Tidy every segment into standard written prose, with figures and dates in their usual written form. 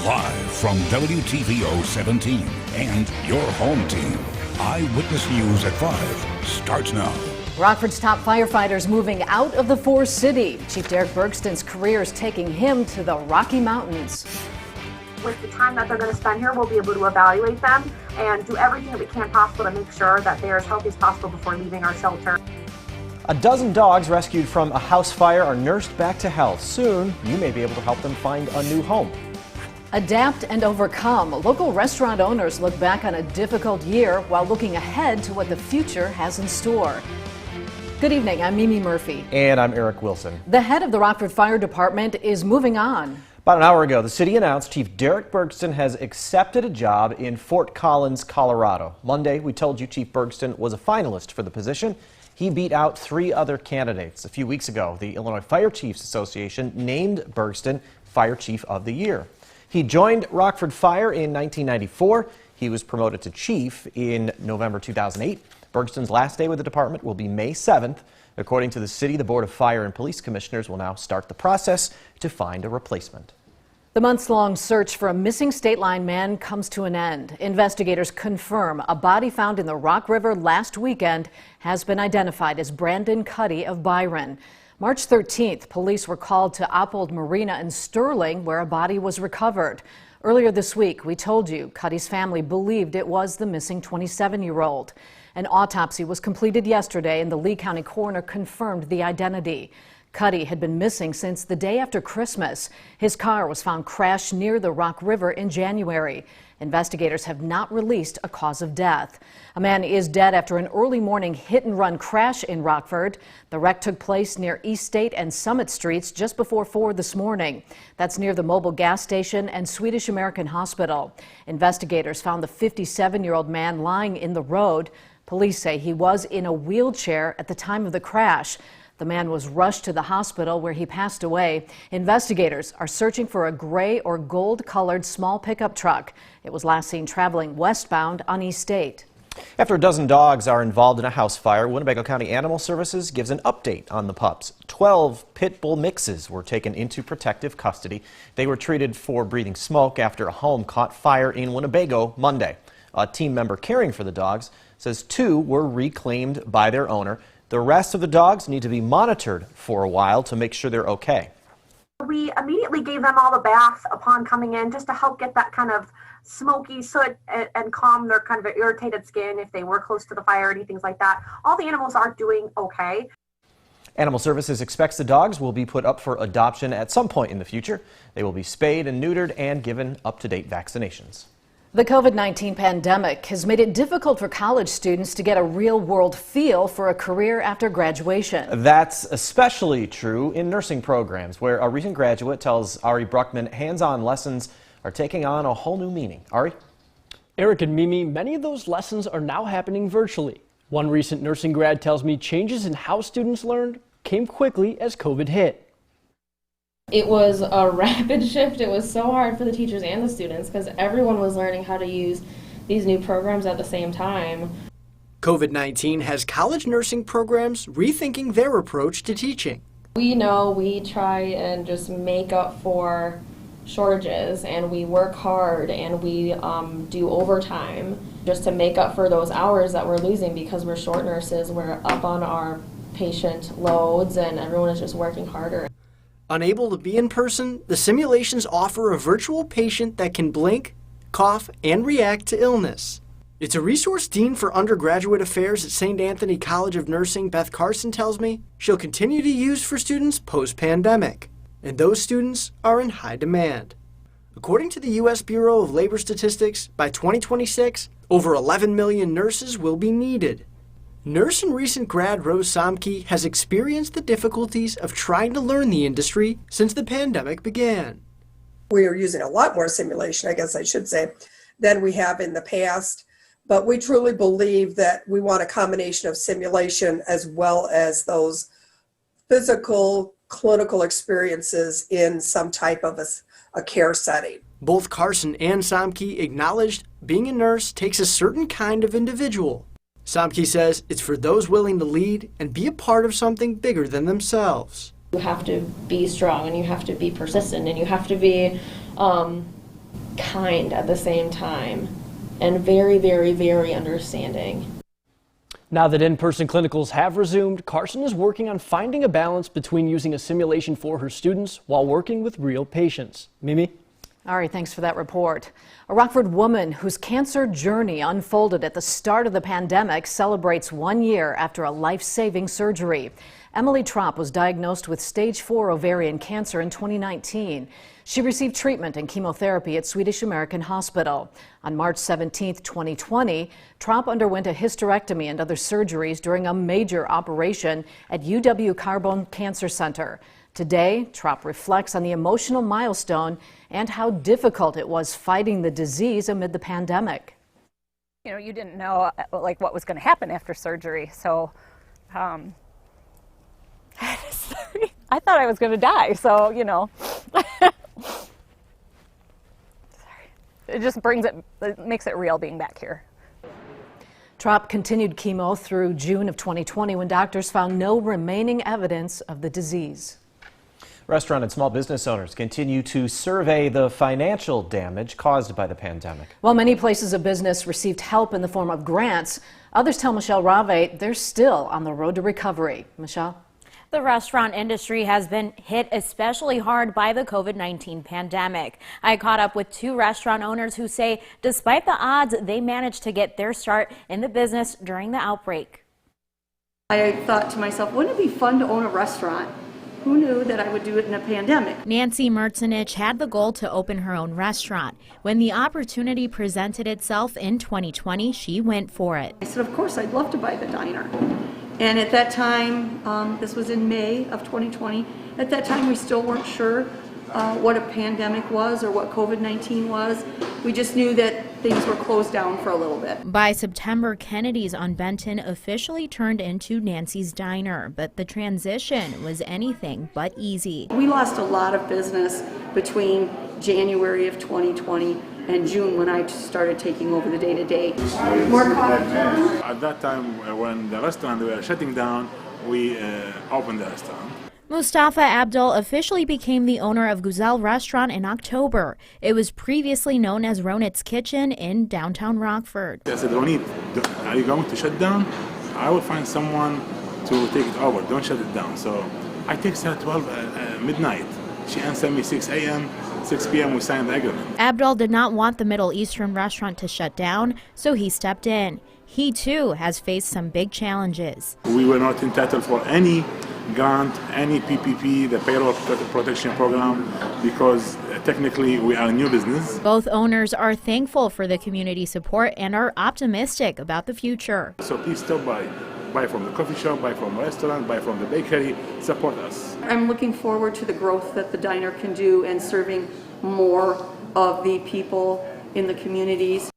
Live from WTVO 17 and your home team. Eyewitness News at 5 starts now. Rockford's top firefighters moving out of the Forest City. Chief Derrick Bergsten's career is taking him to the Rocky Mountains. With the time that they're going to spend here, we'll be able to evaluate them and do everything that we can possible to make sure that they're as healthy as possible before leaving our shelter. A dozen dogs rescued from a house fire are nursed back to health. Soon, you may be able to help them find a new home. Adapt and overcome. Local restaurant owners look back on a difficult year while looking ahead to what the future has in store. Good evening, I'm Mimi Murphy. And I'm Eric Wilson. The head of the Rockford Fire Department is moving on. About an hour ago, the city announced Chief Derrick Bergsten has accepted a job in Fort Collins, Colorado. Monday, we told you Chief Bergsten was a finalist for the position. He beat out 3 other candidates. A few weeks ago, the Illinois Fire Chiefs Association named Bergsten Fire Chief of the Year. He joined Rockford Fire in 1994. He was promoted to chief in November 2008. Bergsten's last day with the department will be May 7th. According to the city, the Board of Fire and Police Commissioners will now start the process to find a replacement. The months-long search for a missing state line man comes to an end. Investigators confirm a body found in the Rock River last weekend has been identified as Brandon Cuddy of Byron. March 13th, police were called to Oppold Marina in Sterling, where a body was recovered. Earlier this week, we told you Cuddy's family believed it was the missing 27-year-old. An autopsy was completed yesterday, and the Lee County coroner confirmed the identity. Cuddy had been missing since the day after Christmas. His car was found crashed near the Rock River in January. Investigators have not released a cause of death. A man is dead after an early morning hit-and-run crash in Rockford. The wreck took place near East State and Summit Streets just before 4 this morning. That's near the Mobil gas station and Swedish American Hospital. Investigators found the 57-year-old man lying in the road. Police say he was in a wheelchair at the time of the crash. The man was rushed to the hospital where he passed away. Investigators are searching for a gray or gold-colored small pickup truck. It was last seen traveling westbound on East State. After a dozen dogs are involved in a house fire, Winnebago County Animal Services gives an update on the pups. 12 pit bull mixes were taken into protective custody. They were treated for breathing smoke after a home caught fire in Winnebago Monday. A team member caring for the dogs says 2 were reclaimed by their owner. The rest of the dogs need to be monitored for a while to make sure they're okay. We immediately gave them all the bath upon coming in just to help get that kind of smoky soot and calm their kind of irritated skin if they were close to the fire, anything like that. All the animals are doing okay. Animal Services expects the dogs will be put up for adoption at some point in the future. They will be spayed and neutered and given up-to-date vaccinations. The COVID-19 pandemic has made it difficult for college students to get a real-world feel for a career after graduation. That's especially true in nursing programs, where a recent graduate tells Ari Bruckman hands-on lessons are taking on a whole new meaning. Ari? Eric and Mimi, many of those lessons are now happening virtually. One recent nursing grad tells me changes in how students learned came quickly as COVID hit. It was a rapid shift. It was so hard for the teachers and the students because everyone was learning how to use these new programs at the same time. COVID-19 has college nursing programs rethinking their approach to teaching. We try and just make up for shortages, and we work hard, and we do overtime just to make up for those hours that we're losing because we're short nurses. We're up on our patient loads, and everyone is just working harder. Unable to be in person, the simulations offer a virtual patient that can blink, cough, and react to illness. It's a resource Dean for Undergraduate Affairs at St. Anthony College of Nursing, Beth Carson, tells me she'll continue to use for students post-pandemic, and those students are in high demand. According to the U.S. Bureau of Labor Statistics, by 2026, over 11 million nurses will be needed. Nurse and recent grad Rose Somke has experienced the difficulties of trying to learn the industry since the pandemic began. We are using a lot more simulation, I guess I should say, than we have in the past. But we truly believe that we want a combination of simulation as well as those physical, clinical experiences in some type of a care setting. Both Carson and Somke acknowledged being a nurse takes a certain kind of individual. Somke says it's for those willing to lead and be a part of something bigger than themselves. You have to be strong, and you have to be persistent, and you have to be kind at the same time, and very, very, very understanding. Now that in-person clinicals have resumed, Carson is working on finding a balance between using a simulation for her students while working with real patients. Mimi? All right, thanks for that report. A Rockford woman whose cancer journey unfolded at the start of the pandemic celebrates 1 year after a life-saving surgery. Emily Tropp was diagnosed with stage 4 ovarian cancer in 2019. She received treatment and chemotherapy at Swedish American Hospital. On March 17, 2020, Tropp underwent a hysterectomy and other surgeries during a major operation at UW Carbone Cancer Center. Today, Tropp reflects on the emotional milestone and how difficult it was fighting the disease amid the pandemic. You know, you didn't know like what was going to happen after surgery, so I thought I was going to die, so, you know. It just it makes it real being back here. Tropp continued chemo through June of 2020 when doctors found no remaining evidence of the disease. Restaurant and small business owners continue to survey the financial damage caused by the pandemic. While many places of business received help in the form of grants, others tell Michelle Rave they're still on the road to recovery. Michelle? The restaurant industry has been hit especially hard by the COVID-19 pandemic. I caught up with 2 restaurant owners who say despite the odds, they managed to get their start in the business during the outbreak. I thought to myself, wouldn't it be fun to own a restaurant? Who knew that I would do it in a pandemic? Nancy Merzenich had the goal to open her own restaurant. When the opportunity presented itself in 2020, she went for it. I said, of course, I'd love to buy the diner. And at that time, this was in May of 2020, at that time we still weren't sure what a pandemic was or what COVID-19 was. We just knew that things were closed down for a little bit. By September, Kennedy's on Benton officially turned into Nancy's Diner, but the transition was anything but easy. We lost a lot of business between January of 2020 and June when I started taking over the day-to-day. More coffee. At that time, when the restaurant were shutting down, we opened the restaurant. Mustafa Abdul officially became the owner of Guzel Restaurant in October. It was previously known as Ronit's Kitchen in downtown Rockford. I said, Ronit, are you going to shut down? I will find someone to take it over. Don't shut it down. So I text her at 12 midnight. She answered me 6 a.m., 6 p.m. we signed the agreement. Abdul did not want the Middle Eastern restaurant to shut down, so he stepped in. He too has faced some big challenges. We were not entitled for any grant, any PPP, the payroll protection program, because technically we are a new business. Both owners are thankful for the community support and are optimistic about the future. So please stop by. Buy from the coffee shop, buy from the restaurant, buy from the bakery, support us. I'm looking forward to the growth that the diner can do and serving more of the people in the communities.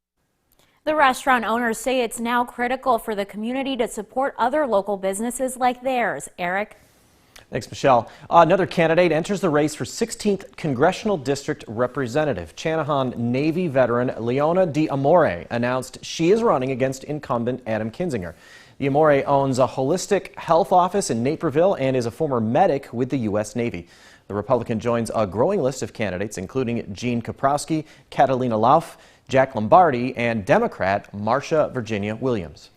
The restaurant owners say it's now critical for the community to support other local businesses like theirs. Eric? Thanks, Michelle. Another candidate enters the race for 16th Congressional District Representative. Channahon Navy veteran Leona D'Amore announced she is running against incumbent Adam Kinzinger. D'Amore owns a holistic health office in Naperville and is a former medic with the U.S. Navy. The Republican joins a growing list of candidates, including Jean Kaprowski, Catalina Lauf, Jack Lombardi, and Democrat Marsha Virginia Williams.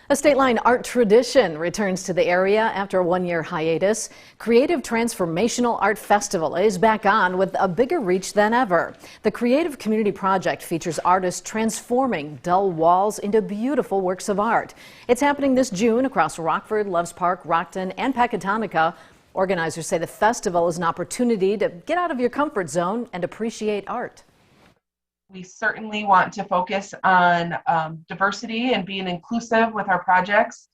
A state-line art tradition returns to the area after a one-year hiatus. Creative Transformational Art Festival is back on with a bigger reach than ever. The Creative Community Project features artists transforming dull walls into beautiful works of art. It's happening this June across Rockford, Loves Park, Rockton, and Pecatonica. Organizers say the festival is an opportunity to get out of your comfort zone and appreciate art. We certainly want to focus on diversity and being inclusive with our projects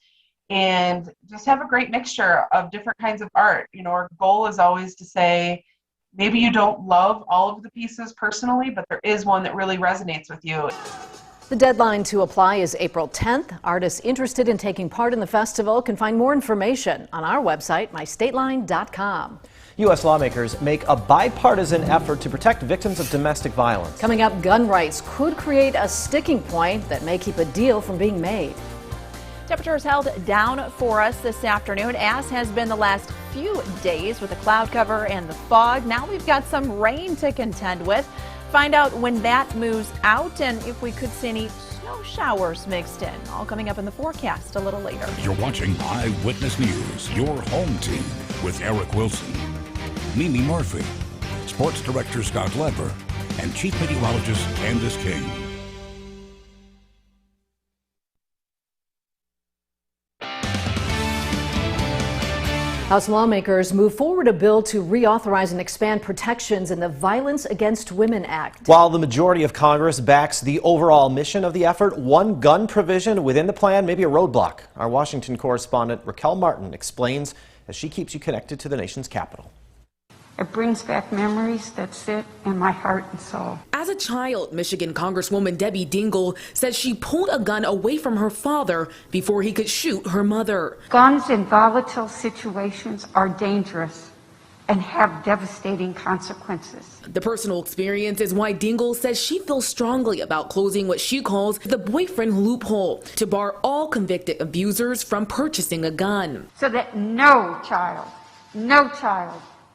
and just have a great mixture of different kinds of art. You know, our goal is always to say, maybe you don't love all of the pieces personally, but there is one that really resonates with you. The deadline to apply is April 10th. Artists interested in taking part in the festival can find more information on our website, mystateline.com. U.S. lawmakers make a bipartisan effort to protect victims of domestic violence. Coming up, gun rights could create a sticking point that may keep a deal from being made. Temperatures held down for us this afternoon, as has been the last few days with the cloud cover and the fog. Now we've got some rain to contend with. Find out when that moves out and if we could see any snow showers mixed in. All coming up in the forecast a little later. You're watching Eyewitness News, your home team with Eric Wilson, Mimi Murphy, Sports Director Scott Leber, and Chief Meteorologist Candice King. House lawmakers move forward a bill to reauthorize and expand protections in the Violence Against Women Act. While the majority of Congress backs the overall mission of the effort, one gun provision within the plan may be a roadblock. Our Washington correspondent Raquel Martin explains as she keeps you connected to the nation's capital. It brings back memories that sit in my heart and soul. As a child, Michigan Congresswoman Debbie Dingell says she pulled a gun away from her father before he could shoot her mother. Guns in volatile situations are dangerous and have devastating consequences. The personal experience is why Dingell says she feels strongly about closing what she calls the boyfriend loophole to bar all convicted abusers from purchasing a gun. So that no child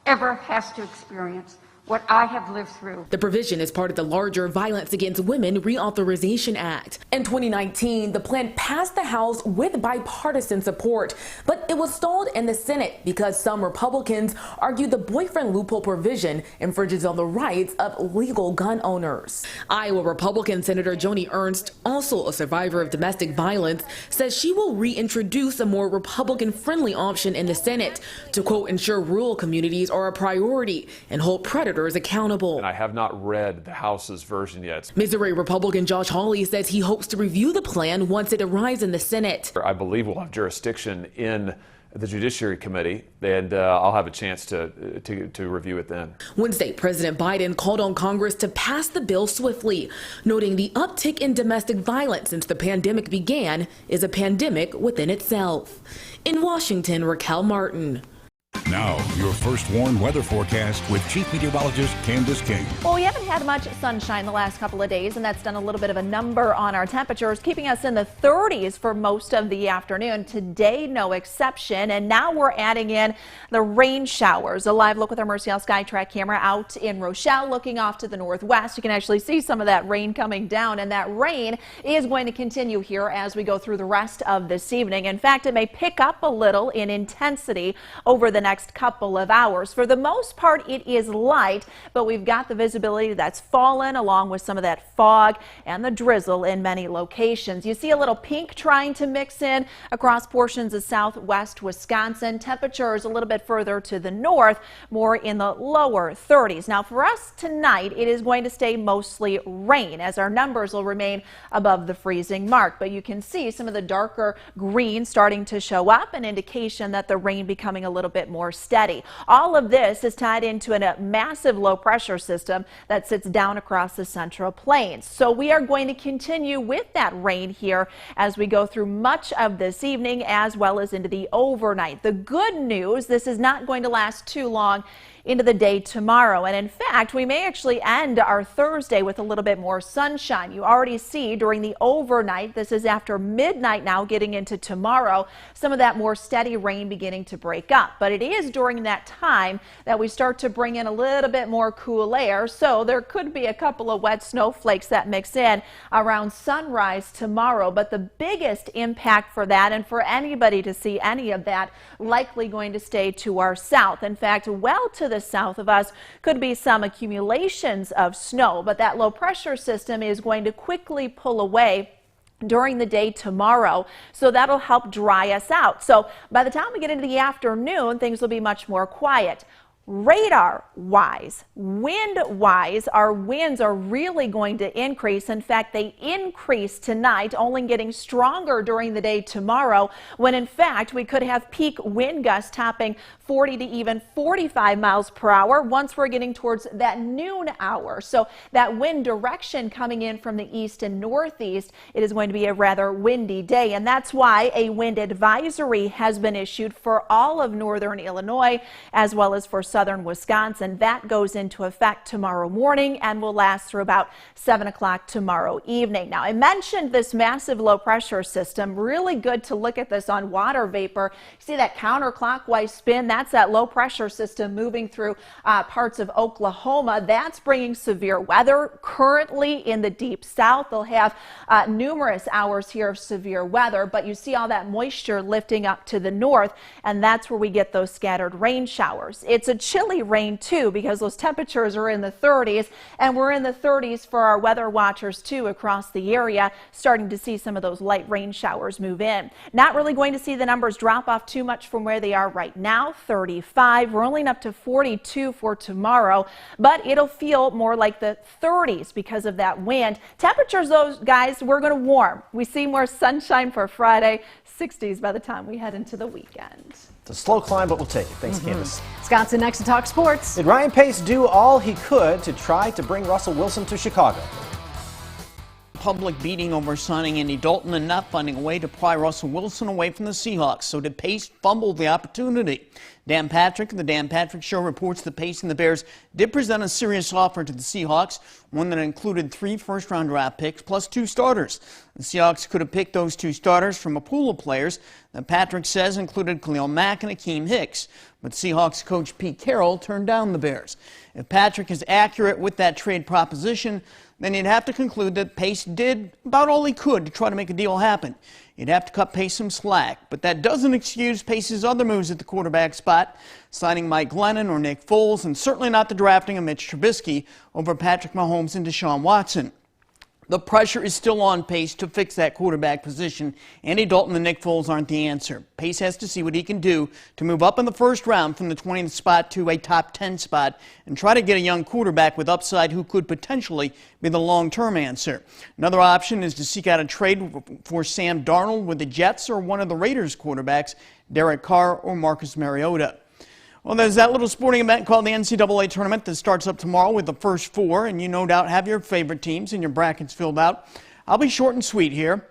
ever has to experience what I have lived through. The provision is part of the larger Violence Against Women Reauthorization Act. In 2019, the plan passed the House with bipartisan support, but it was stalled in the Senate because some Republicans argued the boyfriend loophole provision infringes on the rights of legal gun owners. Iowa Republican Senator Joni Ernst, also a survivor of domestic violence, says she will reintroduce a more Republican-friendly option in the Senate to, quote, ensure rural communities are a priority and hold predators accountable. And I have not read the House's version yet. Missouri Republican Josh Hawley says he hopes to review the plan once it arrives in the Senate. I believe we'll have jurisdiction in the Judiciary Committee, and I'll have a chance to review it then. Wednesday, President Biden called on Congress to pass the bill swiftly, noting the uptick in domestic violence since the pandemic began is a pandemic within itself. In Washington, Raquel Martin. Now, your first warned weather forecast with Chief Meteorologist Candice King. Well, we haven't had much sunshine the last couple of days, and that's done a little bit of a number on our temperatures, keeping us in the 30s for most of the afternoon. Today, no exception, and now we're adding in the rain showers. A live look with our Mercial SkyTrack camera out in Rochelle, looking off to the northwest. You can actually see some of that rain coming down, and that rain is going to continue here as we go through the rest of this evening. In fact, it may pick up a little in intensity over the next couple of hours. For the most part, it is light, but we've got the visibility that's fallen along with some of that fog and the drizzle in many locations. You see a little pink trying to mix in across portions of southwest Wisconsin. Temperatures a little bit further to the north, more in the lower 30s. Now for us tonight, it is going to stay mostly rain as our numbers will remain above the freezing mark, but you can see some of the darker green starting to show up, an indication that the rain becoming a little bit more steady. All of this is tied into a massive low pressure system that sits down across the Central Plains. So we are going to continue with that rain here as we go through much of this evening as well as into the overnight. The good news, this is not going to last too long into the day tomorrow. And in fact, we may actually end our Thursday with a little bit more sunshine. You already see during the overnight, this is after midnight now getting into tomorrow, some of that more steady rain beginning to break up. But it is during that time that we start to bring in a little bit more cool air. So there could be a couple of wet snowflakes that mix in around sunrise tomorrow. But the biggest impact for that and for anybody to see any of that likely going to stay to our south. In fact, well to the south of us could be some accumulations of snow, but that low pressure system is going to quickly pull away during the day tomorrow, so that'll help dry us out. So by the time we get into the afternoon, things will be much more quiet. Radar-wise, wind-wise, our winds are really going to increase. In fact, they increase tonight, only getting stronger during the day tomorrow, when in fact we could have peak wind gusts topping 40 to even 45 miles per hour once we're getting towards that noon hour. So that wind direction coming in from the east and northeast, it is going to be a rather windy day, and that's why a wind advisory has been issued for all of northern Illinois as well as for southern Wisconsin. That goes into effect tomorrow morning and will last through about 7 o'clock tomorrow evening. Now, I mentioned this massive low pressure system. Really good to look at this on water vapor. See that counterclockwise spin? That's that low pressure system moving through parts of Oklahoma. That's bringing severe weather. Currently in the deep south, they'll have numerous hours here of severe weather, but you see all that moisture lifting up to the north, and that's where we get those scattered rain showers. It's a chilly rain too, because those temperatures are in the 30s, and we're in the 30s for our weather watchers too across the area, starting to see some of those light rain showers move in. Not really going to see the numbers drop off too much from where they are right now, 35, rolling up to 42 for tomorrow, but it'll feel more like the 30s because of that wind. Temperatures, those guys, we're going to warm. We see more sunshine for Friday, 60s by the time we head into the weekend. It's a slow climb, but we'll take it. Thanks, Candice. Scott's in next to talk sports. Did Ryan Pace do all he could to try to bring Russell Wilson to Chicago? Public beating over signing Andy Dalton and not finding a way to pry Russell Wilson away from the Seahawks. So did Pace fumble the opportunity? Dan Patrick of the Dan Patrick Show reports that Pace and the Bears did present a serious offer to the Seahawks, one that included 3 first-round draft picks plus 2 starters. The Seahawks could have picked those 2 starters from a pool of players that Patrick says included Khalil Mack and Akeem Hicks. But Seahawks coach Pete Carroll turned down the Bears. If Patrick is accurate with that trade proposition, then you'd have to conclude that Pace did about all he could to try to make a deal happen. You'd have to cut Pace some slack, but that doesn't excuse Pace's other moves at the quarterback spot, signing Mike Glennon or Nick Foles, and certainly not the drafting of Mitch Trubisky over Patrick Mahomes and Deshaun Watson. The pressure is still on Pace to fix that quarterback position. Andy Dalton and Nick Foles aren't the answer. Pace has to see what he can do to move up in the first round from the 20th spot to a top 10 spot and try to get a young quarterback with upside who could potentially be the long-term answer. Another option is to seek out a trade for Sam Darnold with the Jets or one of the Raiders quarterbacks, Derek Carr or Marcus Mariota. Well, there's that little sporting event called the NCAA Tournament that starts up tomorrow with the first 4, and you no doubt have your favorite teams and your brackets filled out. I'll be short and sweet here.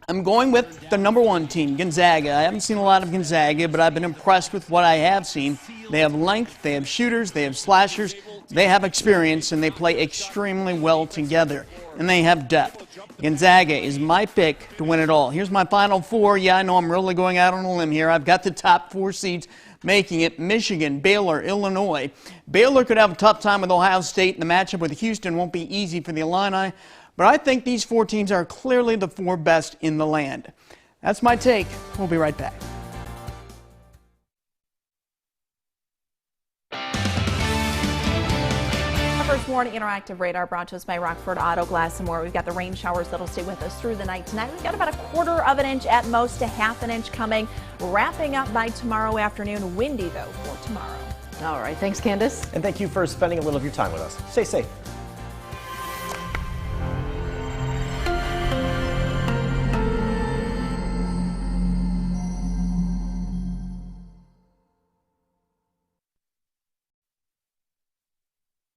I'm going with the number 1 team, Gonzaga. I haven't seen a lot of Gonzaga, but I've been impressed with what I have seen. They have length, they have shooters, they have slashers, they have experience, and they play extremely well together, and they have depth. Gonzaga is my pick to win it all. Here's my final 4. Yeah, I know I'm really going out on a limb here. I've got the top 4 seeds making it: Michigan, Baylor, Illinois. Baylor could have a tough time with Ohio State, and the matchup with Houston won't be easy for the Illini, but I think these 4 teams are clearly the 4 best in the land. That's my take. We'll be right back. First Warning Interactive Radar brought to us by Rockford Auto Glass and more. We've got the rain showers that'll stay with us through the night tonight. We've got about 1/4 of an inch at most to 1/2 inch coming, wrapping up by tomorrow afternoon. Windy though for tomorrow. All right, thanks Candice. And thank you for spending a little of your time with us. Stay safe.